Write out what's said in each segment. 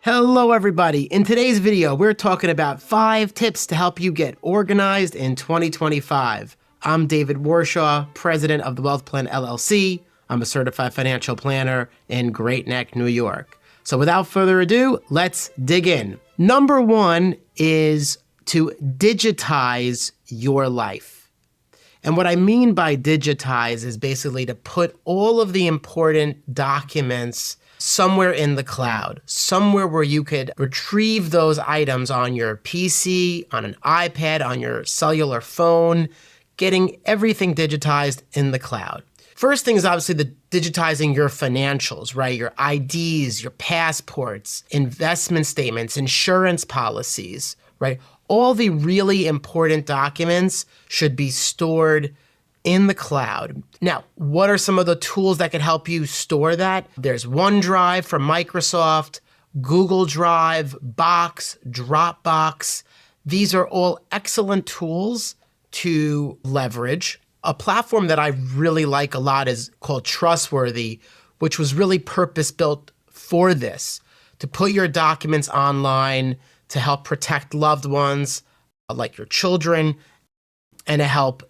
Hello everybody. In today's video, we're talking about 5 tips to help you get organized in 2025. I'm David Warshaw, president of the Wealth Plan LLC. I'm a certified financial planner in Great Neck, New York. So without further ado, let's dig in. Number 1 is to digitize your life. And what I mean by digitize is basically to put all of the important documents somewhere in the cloud, somewhere where you could retrieve those items on your PC, on an iPad, on your cellular phone, getting everything digitized in the cloud. First thing is obviously the digitizing your financials, right? Your IDs, your passports, investment statements, insurance policies, right? All the really important documents should be stored in the cloud. Now, what are some of the tools that can help you store that? There's OneDrive from Microsoft, Google Drive, Box, Dropbox. These are all excellent tools to leverage. A platform that I really like a lot is called Trustworthy, which was really purpose-built for this, to put your documents online, to help protect loved ones like your children, and to help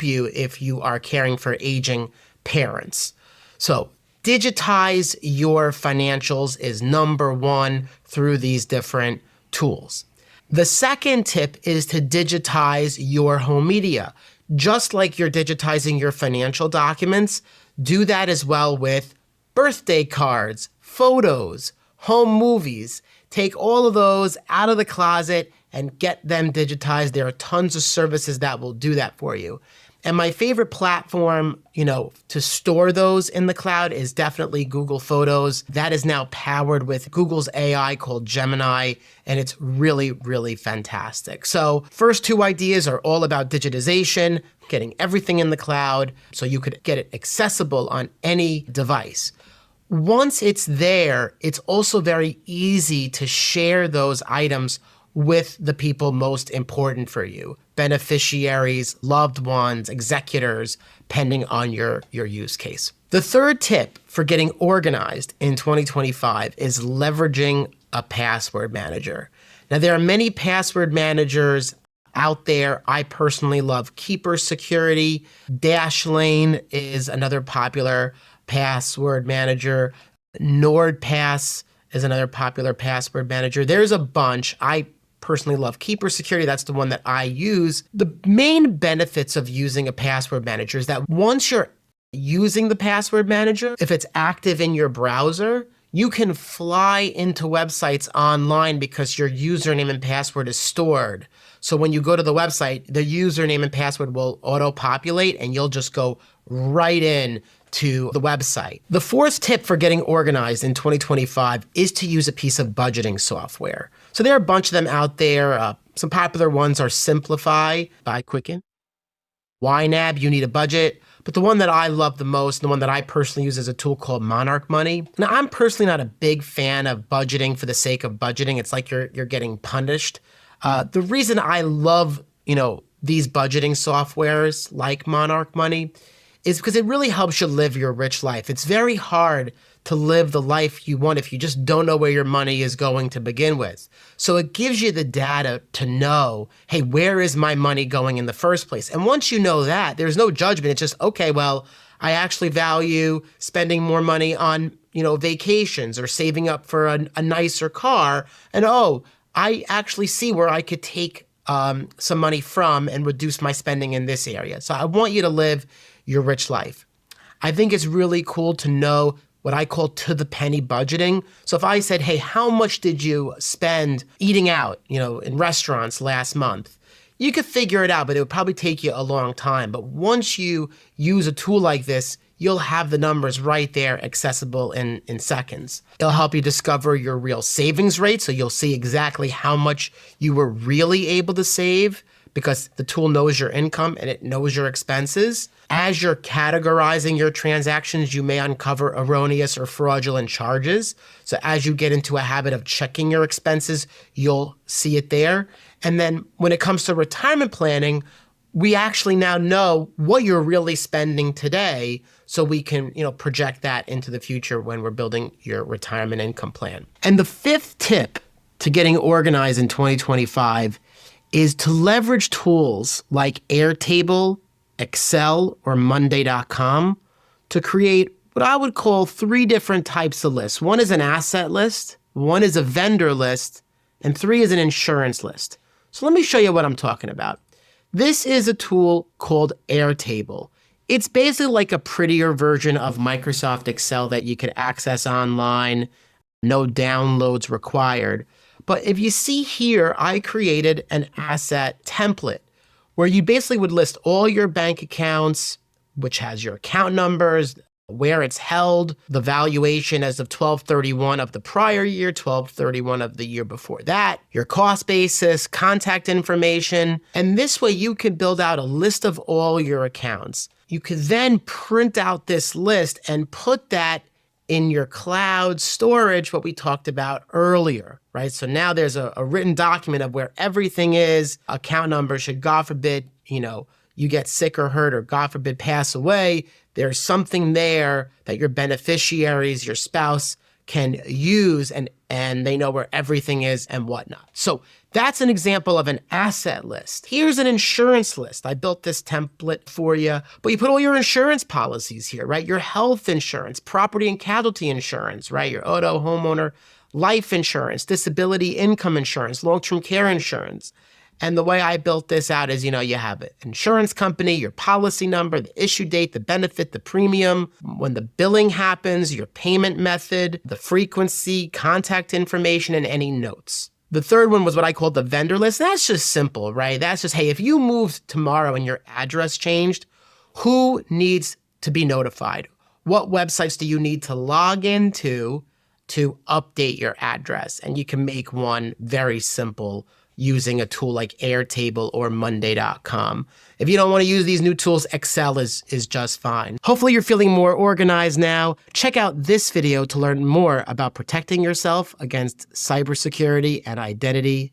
you if you are caring for aging parents. So digitize your financials is number 1 through these different tools. The second tip is to digitize your home media. Just like you're digitizing your financial documents, do that as well with birthday cards, photos, home movies. Take all of those out of the closet and get them digitized. There are tons of services that will do that for you. And my favorite platform, to store those in the cloud is definitely Google Photos. That is now powered with Google's AI called Gemini, and it's really, really fantastic. So first 2 ideas are all about digitization, getting everything in the cloud so you could get it accessible on any device. Once it's there, it's also very easy to share those items with the people most important for you, beneficiaries, loved ones, executors, depending on your use case. The third tip for getting organized in 2025 is leveraging a password manager. Now, there are many password managers out there. I personally love Keeper Security. Dashlane is another popular password manager. NordPass is another popular password manager. There's a bunch. I personally love Keeper Security. That's the one that I use. The main benefits of using a password manager is that once you're using the password manager, if it's active in your browser, you can fly into websites online because your username and password is stored. So when you go to the website, the username and password will auto-populate and you'll just go right in to the website. The fourth tip for getting organized in 2025 is to use a piece of budgeting software. So there are a bunch of them out there. Some popular ones are Simplify by Quicken, YNAB, You Need a Budget. But the one that I love the most, the one that I personally use, is a tool called Monarch Money. Now, I'm personally not a big fan of budgeting for the sake of budgeting. It's like you're getting punished. The reason I love, these budgeting softwares like Monarch Money is because it really helps you live your rich life. It's very hard to live the life you want if you just don't know where your money is going to begin with. So it gives you the data to know, hey, where is my money going in the first place? And once you know that, there's no judgment. It's just, okay, well, I actually value spending more money on, vacations or saving up for a nicer car. And I actually see where I could take some money from and reduce my spending in this area. So I want you to live your rich life. I think it's really cool to know what I call to the penny budgeting. So if I said, hey, how much did you spend eating out, in restaurants last month? You could figure it out, but it would probably take you a long time. But once you use a tool like this, you'll have the numbers right there accessible in seconds. It'll help you discover your real savings rate, so you'll see exactly how much you were really able to save because the tool knows your income and it knows your expenses. As you're categorizing your transactions, you may uncover erroneous or fraudulent charges. So as you get into a habit of checking your expenses, you'll see it there. And then when it comes to retirement planning, we actually now know what you're really spending today, so we can, project that into the future when we're building your retirement income plan. And the fifth tip to getting organized in 2025 is to leverage tools like Airtable, Excel, or Monday.com to create what I would call 3 different types of lists. One is an asset list, one is a vendor list, and 3 is an insurance list. So let me show you what I'm talking about. This is a tool called Airtable. It's basically like a prettier version of Microsoft Excel that you could access online, no downloads required. But if you see here, I created an asset template where you basically would list all your bank accounts, which has your account numbers, where it's held, the valuation as of 12/31 of the prior year, 12/31 of the year before that, your cost basis, contact information. And this way you can build out a list of all your accounts. You could then print out this list and put that in your cloud storage, what we talked about earlier, right? So now there's a written document of where everything is, account number, should God forbid, you get sick or hurt or God forbid pass away, there's something there that your beneficiaries, your spouse can use and they know where everything is and whatnot. So that's an example of an asset list. Here's an insurance list. I built this template for you, but you put all your insurance policies here, right? Your health insurance, property and casualty insurance, right? Your auto, homeowner, life insurance, disability income insurance, long-term care insurance. And the way I built this out is, you have an insurance company, your policy number, the issue date, the benefit, the premium, when the billing happens, your payment method, the frequency, contact information, and any notes. The third one was what I called the vendor list. That's just simple, right? That's just, hey, if you moved tomorrow and your address changed, who needs to be notified? What websites do you need to log into to update your address? And you can make one very simple using a tool like Airtable or Monday.com. If you don't want to use these new tools, Excel is just fine. Hopefully you're feeling more organized now. Check out this video to learn more about protecting yourself against cybersecurity and identity